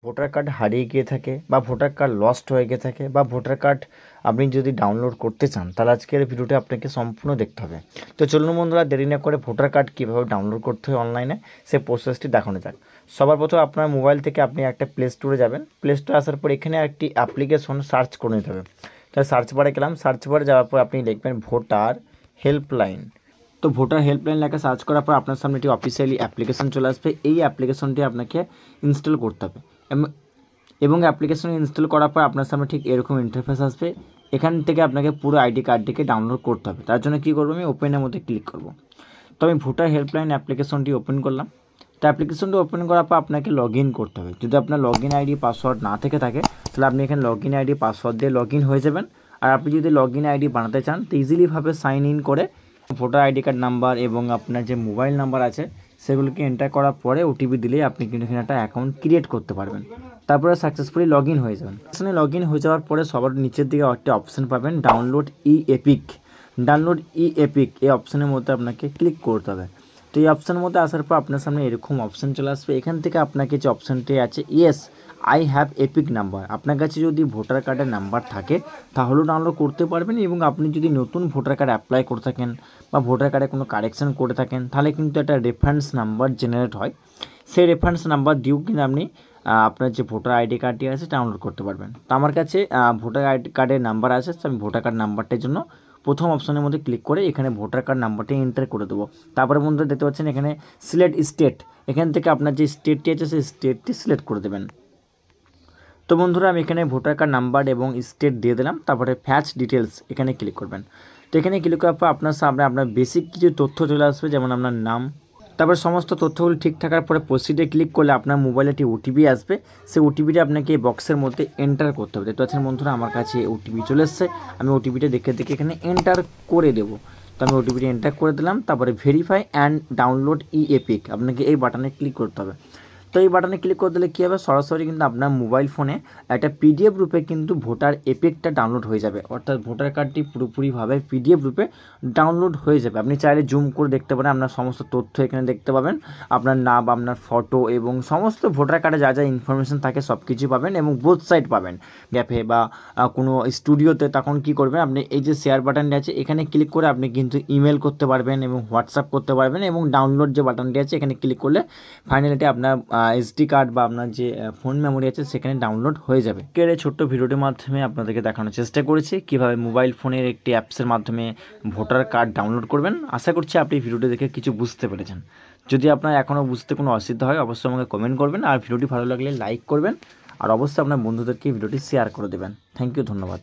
Voter card হারিয়ে গিয়ে থাকে বা ভোটার কার্ড লস্ট হয়ে গিয়ে থাকে বা ভোটার কার্ড আপনি যদি ডাউনলোড করতে চান তাহলে আজকের ভিডিওটা আপনাকে সম্পূর্ণ দেখতে হবে। তো চলুন বন্ধুরা, দেরি না করে ভোটার কার্ড কীভাবে ডাউনলোড করতে হয় অনলাইনে সে প্রসেসটি দেখানো যাক। সবার প্রথম আপনার মোবাইল থেকে আপনি একটা প্লে স্টোরে যাবেন। প্লে স্টোরে আসার পর এখানে একটি অ্যাপ্লিকেশন সার্চ করে নিতে হবে। তাহলে সার্চ বারে গেলাম, সার্চ বারে যাওয়ার পর আপনি লিখবেন ভোটার হেল্পলাইন। তো ভোটার হেল্পলাইন লেখা সার্চ করার পর আপনার সামনে একটি অফিসিয়ালি অ্যাপ্লিকেশন চলে আসবে। এই অ্যাপ্লিকেশনটি আপনাকে ইনস্টল করতে হবে এবং অ্যাপ্লিকেশন ইনস্টল করার পর আপনার সামনে ঠিক এরকম ইন্টারফেস আসবে। এখান থেকে আপনাকে পুরো আইডি কার্ডটিকে ডাউনলোড করতে হবে। তার জন্য কী করবো, আমি ওপেনের মধ্যে ক্লিক করব। তো আমি ভোটার হেল্পলাইন অ্যাপ্লিকেশনটি ওপেন করলাম। তো অ্যাপ্লিকেশনটি ওপেন করার পর আপনাকে লগ ইন করতে হবে। যদি আপনার লগ ইন আইডি পাসওয়ার্ড না থেকে থাকে তাহলে আপনি এখানে লগ ইন আইডি পাসওয়ার্ড দিয়ে লগ ইন হয়ে যাবেন। আর আপনি যদি লগ ইন আইডি বানাতে চান তো ইজিলিভাবে সাইন ইন করে ভোটার আইডি কার্ড নাম্বার এবং আপনার যে মোবাইল নাম্বার আছে সেগুলোকে এন্টার করার পরে ওটিপি দিলেই আপনি কিন্তু এখানে একটা অ্যাকাউন্ট ক্রিয়েট করতে পারবেন। তারপরে সাকসেসফুলি লগ ইন হয়ে যাবেন। এখানে লগ ইন হয়ে যাওয়ার পরে সবার নিচের দিকে একটা অপশান পাবেন, ডাউনলোড ই এপিক। ডাউনলোড ই এপিক এই অপশানের মধ্যে আপনাকে ক্লিক করতে হবে। তো এই অপশানের মধ্যে আসার পর আপনার সামনে এরকম অপশান চলে আসবে। এখান থেকে আপনাকে যে অপশানটি আছে yes I have epic number, আপনার কাছে যদি ভোটার কার্ডের নাম্বার থাকে তাহলেও ডাউনলোড করতে পারবেন। এবং আপনি যদি নতুন ভোটার কার্ড অ্যাপ্লাই করে থাকেন বা ভোটার কার্ডে কোনো কারেকশান করে থাকেন তাহলে কিন্তু একটা রেফারেন্স নাম্বার জেনারেট হয়। সেই রেফারেন্স নাম্বার দিয়েও কিন্তু আপনি আপনার যে ভোটার আইডি কার্ডটি আছে ডাউনলোড করতে পারবেন। তো আমার কাছে ভোটার আইডি কার্ডের নাম্বার আছে, তো আমি ভোটার কার্ড নাম্বারটার জন্য প্রথম অপশনের মধ্যে ক্লিক করে এখানে ভোটার কার্ড নাম্বারটি এন্টার করে দেবো। তারপরে বন্ধুরা দেখতে পাচ্ছেন এখানে সিলেক্ট স্টেট, এখান থেকে আপনার যে স্টেটটি আছে সেই স্টেটটি সিলেক্ট করে দেবেন। তো বন্ধুরা আমি এখানে ভোটার কার্ড নাম্বার এবং স্টেট দিয়ে দিলাম। তারপরে ফ্যাচ ডিটেলস এখানে ক্লিক করবেন। তো এখানে ক্লিক করার পর আপনার সামনে আপনার বেসিক কিছু তথ্য চলে আসবে, যেমন আপনার নাম। তারপর সমস্ত তথ্যগুলো ঠিক থাকার পরে প্রসিডে ক্লিক করলে আপনার মোবাইলে একটি ওটিপি আসবে। সেই ওটিপিটা আপনাকে এই বক্সের মধ্যে এন্টার করতে হবে। দেখতে পাচ্ছেন বন্ধুরা আমার কাছে ওটিপি চলে এসছে। আমি ওটিপিটা দেখে এখানে এন্টার করে দেবো। তো আমি ওটিপিটা এন্টার করে দিলাম। তারপরে verify and download E epic আপনাকে এই বাটনে ক্লিক করতে হবে। তো এই বাটনে ক্লিক করে দিলে কী হবে, সরাসরি কিন্তু আপনার মোবাইল ফোনে একটা পিডিএফ রূপে কিন্তু ভোটার এপিকটা ডাউনলোড হয়ে যাবে। অর্থাৎ ভোটার কার্ডটি পুরোপুরিভাবে পিডিএফ রূপে ডাউনলোড হয়ে যাবে। আপনি চাইলে জুম করে দেখতে পারেন, আপনার সমস্ত তথ্য এখানে দেখতে পাবেন, আপনার নাম, আপনার ফটো এবং সমস্ত ভোটার কার্ডে যা যা ইনফরমেশন থাকে সব কিছু পাবেন এবং বোথ সাইড পাবেন। গ্যাপে বা কোনো স্টুডিওতে তখন কী করবেন, আপনি এই যে শেয়ার বাটনটি আছে এখানে ক্লিক করে আপনি কিন্তু ইমেল করতে পারবেন এবং হোয়াটসঅ্যাপ করতে পারবেন। এবং ডাউনলোড যে বাটনটি আছে এখানে ক্লিক করলে ফাইনালি আপনার এসডি কার্ড বা আপনার যে ফোন মেমোরি আছে সেখানে ডাউনলোড হয়ে যাবে। এই ছোট্ট ভিডিওটির মাধ্যমে আপনাদেরকে দেখানোর চেষ্টা করেছি কীভাবে মোবাইল ফোনের একটি অ্যাপসের মাধ্যমে ভোটার কার্ড ডাউনলোড করবেন। আশা করছি আপনি ভিডিওটি দেখে কিছু বুঝতে পেরেছেন। যদি আপনার এখনও বুঝতে কোনো অসুবিধা হয় অবশ্যই আমাকে কমেন্ট করবেন, আর ভিডিওটি ভালো লাগলে লাইক করবেন, আর অবশ্যই আপনার বন্ধুদেরকে ভিডিওটি শেয়ার করে দেবেন। থ্যাংক ইউ, ধন্যবাদ।